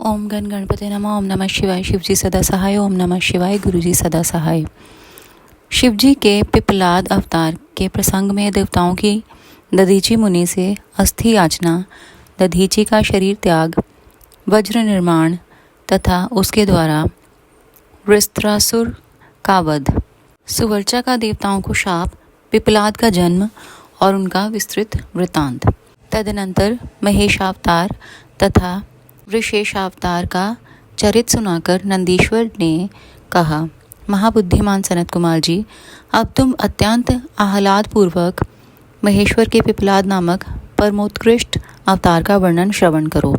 ओम गण गणपते नमः। ओम नमः शिवाय। शिवजी सदा सहाय। ओम नमः शिवाय। गुरुजी सदा सहाय। शिवजी के पिपलाद अवतार के प्रसंग में देवताओं की दधीची मुनि से अस्थि याचना, दधीची का शरीर त्याग, वज्र निर्माण तथा उसके द्वारा वृत्रासुर का वध, सुवर्चा का देवताओं को शाप, पिपलाद का जन्म और उनका विस्तृत वृत्तांत। तदनंतर महेशावतार तथा वृषेशावतार का चरित सुनाकर नंदीश्वर ने कहा, महाबुद्धिमान सनत कुमार जी, अब तुम अत्यंत आह्लाद पूर्वक महेश्वर के पिपलाद नामक परमोत्कृष्ट अवतार का वर्णन श्रवण करो।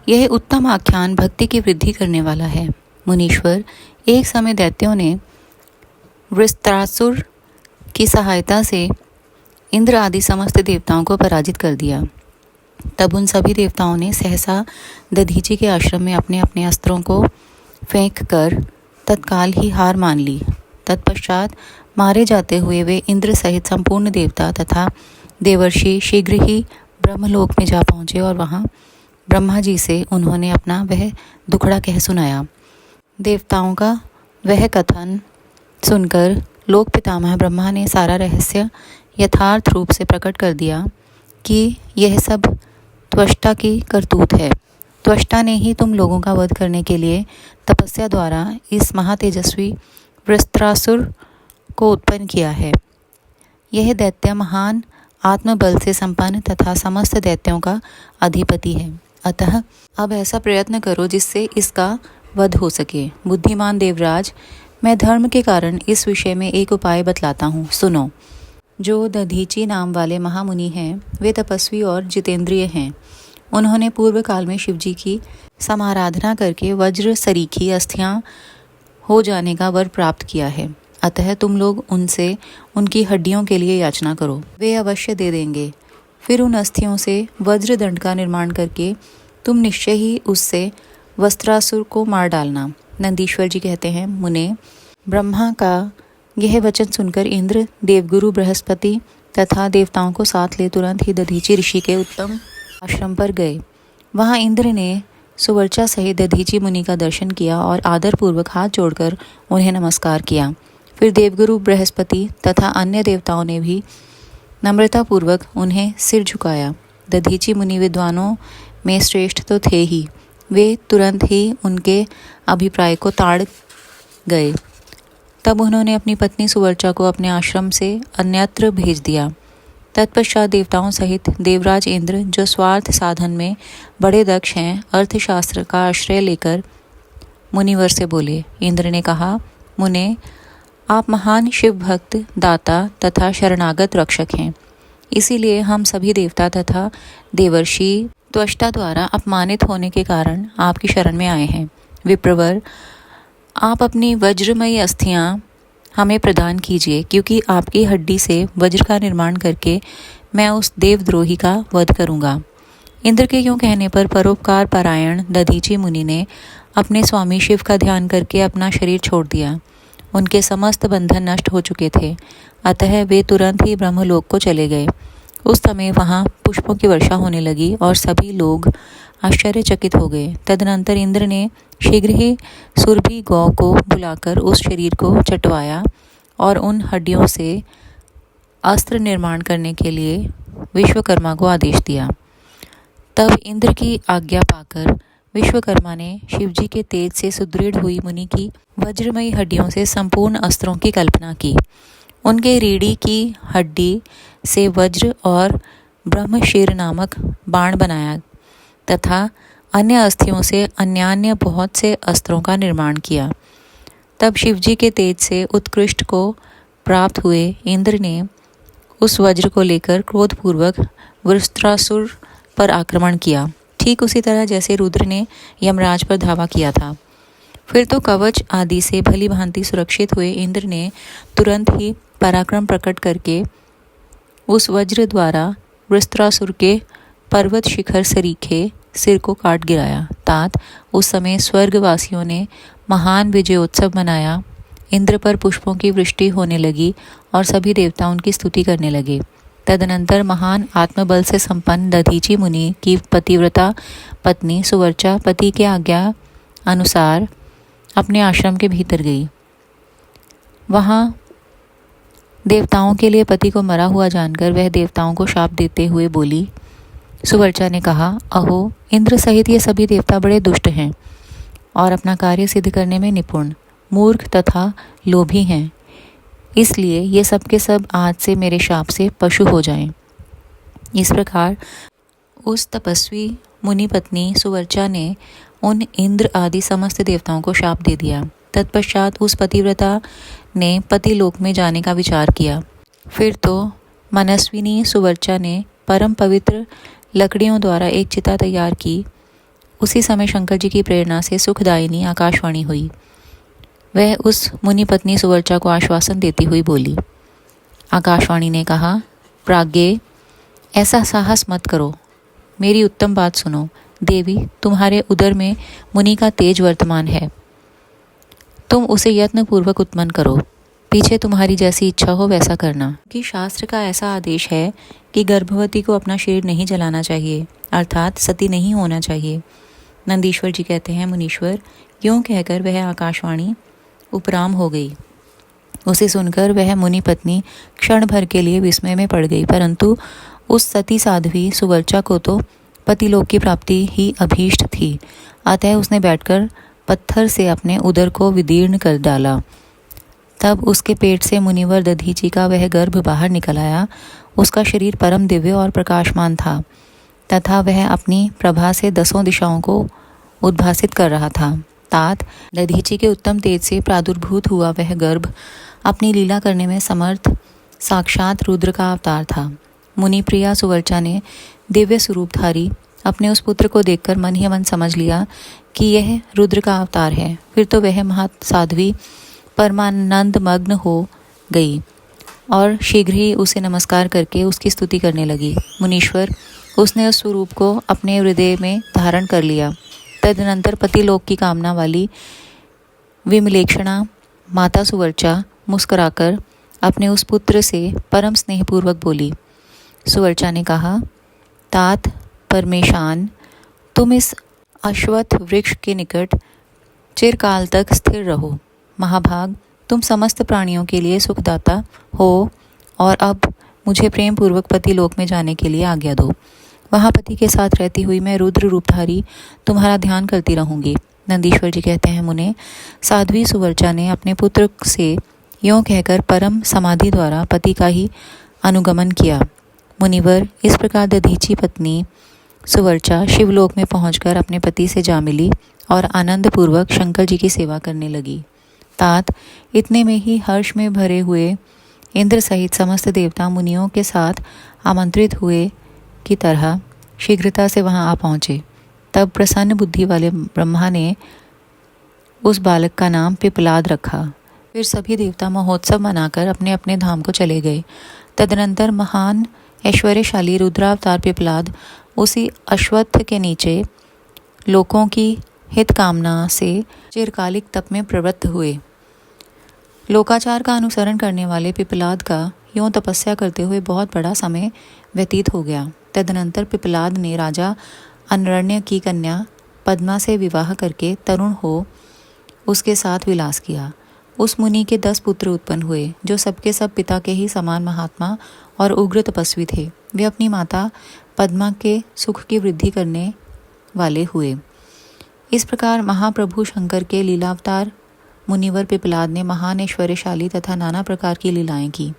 यह उत्तम आख्यान भक्ति की वृद्धि करने वाला है। मुनीश्वर, एक समय दैत्यों ने वृत्रासुर की सहायता से इंद्र आदि समस्त देवताओं को पराजित कर दिया। तब उन सभी देवताओं ने सहसा दधीची के आश्रम में अपने अपने अस्त्रों को फेंक कर तत्काल ही हार मान ली। तत्पश्चात मारे जाते हुए वे इंद्र सहित संपूर्ण देवता तथा देवर्षि शीघ्र ही ब्रह्मलोक में जा पहुँचे और वहाँ ब्रह्मा जी से उन्होंने अपना वह दुखड़ा कह सुनाया। देवताओं का वह कथन सुनकर लोक पितामह ब्रह्मा ने सारा रहस्य यथार्थ रूप से प्रकट कर दिया कि यह सब त्वष्टा की करतूत है। त्वष्टा ने ही तुम लोगों का वध करने के लिए तपस्या द्वारा इस महातेजस्वी वृत्रासुर को उत्पन्न किया है। यह दैत्य महान आत्मबल से संपन्न तथा समस्त दैत्यों का अधिपति है। अतः अब ऐसा प्रयत्न करो जिससे इसका वध हो सके। बुद्धिमान देवराज, मैं धर्म के कारण इस विषय में एक उपाय बतलाता हूँ, सुनो। जो दधीची नाम वाले महामुनि हैं, वे तपस्वी और जितेंद्रिय हैं। उन्होंने पूर्व काल में शिवजी की समाराधना करके वज्र सरीखी अस्थियां हो जाने का वर प्राप्त किया है। अतः तुम लोग उनसे उनकी हड्डियों के लिए याचना करो, वे अवश्य दे देंगे। फिर उन अस्थियों से वज्र दंड का निर्माण करके तुम निश्चय ही उससे वस्त्रासुर को मार डालना। नंदीश्वर जी कहते हैं, मुने, ब्रह्मा का यह वचन सुनकर इंद्र, देवगुरु बृहस्पति तथा देवताओं को साथ ले तुरंत ही दधीची ऋषि के उत्तम आश्रम पर गए। वहां इंद्र ने सुवर्चा सहित दधीची मुनि का दर्शन किया और आदरपूर्वक हाथ जोड़कर उन्हें नमस्कार किया। फिर देवगुरु बृहस्पति तथा अन्य देवताओं ने भी नम्रतापूर्वक उन्हें सिर झुकाया। दधीची मुनि विद्वानों में श्रेष्ठ तो थे ही, वे तुरंत ही उनके अभिप्राय को ताड़ गए। तब उन्होंने अपनी पत्नी सुवर्चा को अपने आश्रम से अन्यत्र भेज दिया। तत्पश्चात देवताओं सहित देवराज इंद्र, जो स्वार्थ साधन में बड़े दक्ष हैं, अर्थशास्त्र का आश्रय लेकर मुनिवर से बोले। इंद्र ने कहा, मुने, आप महान शिव भक्त, दाता तथा शरणागत रक्षक हैं। इसीलिए हम सभी देवता तथा देवर्षि त्वष्टा द्वारा अपमानित होने के कारण आपकी शरण में आए हैं। विप्रवर, आप अपनी वज्रमयी अस्थियां हमें प्रदान कीजिए, क्योंकि आपकी हड्डी से वज्र का निर्माण करके मैं उस देवद्रोही का वध करूंगा। इंद्र के यूं कहने पर परोपकार परायण दधीची मुनि ने अपने स्वामी शिव का ध्यान करके अपना शरीर छोड़ दिया। उनके समस्त बंधन नष्ट हो चुके थे, अतः वे तुरंत ही ब्रह्मलोक को चले गए। उस समय वहाँ पुष्पों की वर्षा होने लगी और सभी लोग आश्चर्यचकित हो गए। तदनंतर इंद्र ने शीघ्र ही सुरभि गौ को बुलाकर उस शरीर को चटवाया और उन हड्डियों से अस्त्र निर्माण करने के लिए विश्वकर्मा को आदेश दिया। तब इंद्र की आज्ञा पाकर विश्वकर्मा ने शिवजी के तेज से सुदृढ़ हुई मुनि की वज्रमयी हड्डियों से संपूर्ण अस्त्रों की कल्पना की। उनके रीढ़ी की हड्डी से वज्र और ब्रह्मशीर नामक बाण बनाया तथा अन्य अस्थियों से अन्यान्य बहुत से अस्त्रों का निर्माण किया। तब शिवजी के तेज से उत्कृष्ट को प्राप्त हुए इंद्र ने उस वज्र को लेकर क्रोधपूर्वक वृत्रासुर पर आक्रमण किया, ठीक उसी तरह जैसे रुद्र ने यमराज पर धावा किया था। फिर तो कवच आदि से भली भांति सुरक्षित हुए इंद्र ने तुरंत ही पराक्रम प्रकट करके उस वज्र द्वारा वृत्रासुर के पर्वत शिखर सरीखे सिर को काट गिराया। तात उस समय स्वर्गवासियों ने महान विजयोत्सव मनाया। इंद्र पर पुष्पों की वृष्टि होने लगी और सभी देवता उनकी स्तुति करने लगे। तदनंतर महान आत्मबल से संपन्न दधीची मुनि की पतिव्रता पत्नी सुवर्चा पति के आज्ञा अनुसार अपने आश्रम के भीतर गई। वहाँ देवताओं के लिए पति को मरा हुआ जानकर वह देवताओं को शाप देते हुए बोली। सुवर्चा ने कहा, अहो, इंद्र सहित ये सभी देवता बड़े दुष्ट हैं और अपना कार्य सिद्ध करने में निपुण, मूर्ख तथा लोभी हैं। इसलिए ये सब के सब आज से मेरे शाप से पशु हो जाएं। इस प्रकार उस तपस्वी मुनि पत्नी सुवर्चा ने उन इंद्र आदि समस्त देवताओं को शाप दे दिया। तत्पश्चात उस पतिव्रता ने पति लोक में जाने का विचार किया। फिर तो मनस्विनी सुवर्चा ने परम पवित्र लकड़ियों द्वारा एक चिता तैयार की। उसी समय शंकर जी की प्रेरणा से सुखदायिनी आकाशवाणी हुई। वह उस मुनि पत्नी सुवर्चा को आश्वासन देती हुई बोली। आकाशवाणी ने कहा, प्राज्ञे, ऐसा साहस मत करो, मेरी उत्तम बात सुनो। देवी, तुम्हारे उदर में मुनि का तेज वर्तमान है, तुम उसे यत्न पूर्वक उत्पन्न करो। पीछे तुम्हारी जैसी इच्छा हो वैसा करना, कि शास्त्र का ऐसा आदेश है कि गर्भवती को अपना शरीर नहीं जलाना चाहिए, अर्थात सती नहीं होना चाहिए। नंदीश्वर जी कहते हैं, मुनीश्वर, यूँ कहकर वह आकाशवाणी उपराम हो गई। उसे सुनकर वह मुनि पत्नी क्षण भर के लिए विस्मय में पड़ गई, परंतु उस सती साध्वी सुवर्चा को तो पतिलोक की प्राप्ति ही अभीष्ट थी। अतः उसने बैठकर पत्थर से अपने उदर को विदीर्ण कर डाला। तब उसके पेट से मुनिवर दधीची का वह गर्भ बाहर निकल आया। उसका शरीर परम दिव्य और प्रकाशमान था तथा वह अपनी प्रभा से 10 दिशाओं को उद्भासित कर रहा था। तात दधीची के उत्तम तेज से प्रादुर्भूत हुआ वह गर्भ अपनी लीला करने में समर्थ साक्षात रुद्र का अवतार था। मुनिप्रिया सुवर्चा ने दिव्य स्वरूपधारी अपने उस पुत्र को देखकर मन ही मन समझ लिया कि यह रुद्र का अवतार है। फिर तो वह महत साध्वी परमानंद मग्न हो गई और शीघ्र ही उसे नमस्कार करके उसकी स्तुति करने लगी। मुनीश्वर, उसने उस स्वरूप को अपने हृदय में धारण कर लिया। तदनंतर पतिलोक की कामना वाली विमलेक्षणा माता सुवर्चा मुस्कुराकर अपने उस पुत्र से परम स्नेहपूर्वक बोली। सुवर्चा ने कहा, तात परमेशान, तुम इस अश्वत्थ वृक्ष के निकट चिरकाल तक स्थिर रहो। महाभाग, तुम समस्त प्राणियों के लिए सुखदाता हो और अब मुझे प्रेम पूर्वक पति लोक में जाने के लिए आज्ञा दो। वहाँ पति के साथ रहती हुई मैं रुद्र रूपधारी तुम्हारा ध्यान करती रहूंगी। नंदीश्वर जी कहते हैं, मुने, साध्वी सुवर्चा ने अपने पुत्र से यों कहकर परम समाधि द्वारा पति का ही अनुगमन किया। मुनिवर, इस प्रकार दधीची पत्नी सुवर्चा शिवलोक में पहुंचकर अपने पति से जा मिली और आनंद पूर्वक शंकर जी की सेवा करने लगी। तात इतने में ही हर्ष में भरे हुए इंद्र सहित समस्त देवता मुनियों के साथ आमंत्रित हुए की तरह शीघ्रता से वहां आ पहुँचे। तब प्रसन्न बुद्धि वाले ब्रह्मा ने उस बालक का नाम पिपलाद रखा। फिर सभी देवता महोत्सव मनाकर अपने अपने धाम को चले गए। तदनंतर महान ऐश्वर्यशाली रुद्रावतार पिपलाद उसी अश्वत्थ के नीचे लोकों की हित कामना से चिरकालिक तप में प्रवृत्त हुए। लोकाचार का अनुसरण करने वाले पिपलाद का यूं तपस्या करते हुए बहुत बड़ा समय व्यतीत हो गया। तदनंतर पिपलाद ने राजा अनरण्य की कन्या पद्मा से विवाह करके तरुण हो उसके साथ विलास किया। उस मुनि के 10 पुत्र उत्पन्न हुए, जो सबके सब पिता के ही समान महात्मा और उग्र तपस्वी थे। वे अपनी माता पद्मा के सुख की वृद्धि करने वाले हुए। इस प्रकार महाप्रभु शंकर के लीलावतार मुनिवर पिपलाद ने महान ऐश्वर्यशाली तथा नाना प्रकार की लीलाएं की।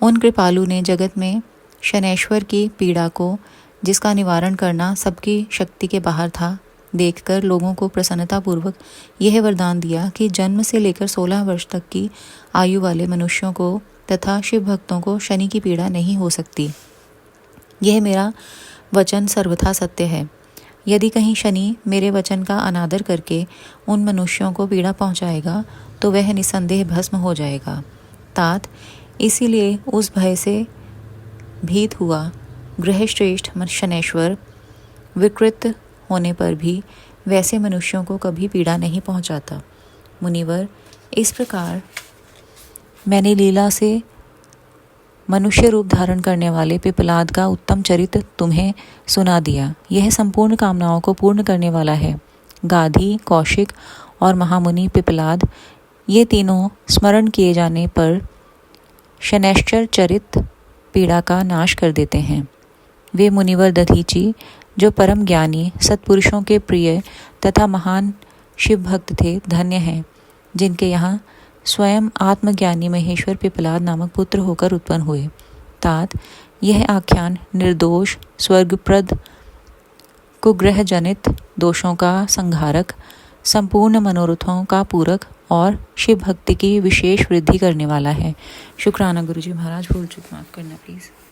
उन कृपालु ने जगत में शनैश्वर की पीड़ा को, जिसका निवारण करना सबकी शक्ति के बाहर था, देखकर लोगों को प्रसन्नतापूर्वक यह वरदान दिया कि जन्म से लेकर 16 वर्ष तक की आयु वाले मनुष्यों को तथा शिव भक्तों को शनि की पीड़ा नहीं हो सकती। यह मेरा वचन सर्वथा सत्य है। यदि कहीं शनि मेरे वचन का अनादर करके उन मनुष्यों को पीड़ा पहुंचाएगा तो वह निसंदेह भस्म हो जाएगा। तात इसीलिए उस भय से भीत हुआ गृहश्रेष्ठ शनैश्वर विकृत होने पर भी वैसे मनुष्यों को कभी पीड़ा नहीं पहुंचाता। मुनिवर, इस प्रकार मैंने लीला से मनुष्य रूप धारण करने वाले पिपलाद का उत्तम चरित्र तुम्हें सुना दिया। यह संपूर्ण कामनाओं को पूर्ण करने वाला है। गाधी, कौशिक और महामुनि पिपलाद, ये तीनों स्मरण किए जाने पर शनैश्चर चरित पीड़ा का नाश कर देते हैं। वे मुनिवर दधीची, जो परम ज्ञानी, सत्पुरुषों के प्रिय तथा महान शिव भक्त थे, धन्य हैं, जिनके यहाँ स्वयं आत्मज्ञानी महेश्वर पिपलाद नामक पुत्र होकर उत्पन्न हुए। तात, यह आख्यान निर्दोष, स्वर्गप्रद, कुग्रह जनित दोषों का संहारक, संपूर्ण मनोरथों का पूरक और शिव भक्ति की विशेष वृद्धि करने वाला है। शुक्राना गुरुजी महाराज, भूल चूक माफ़ करना प्लीज़।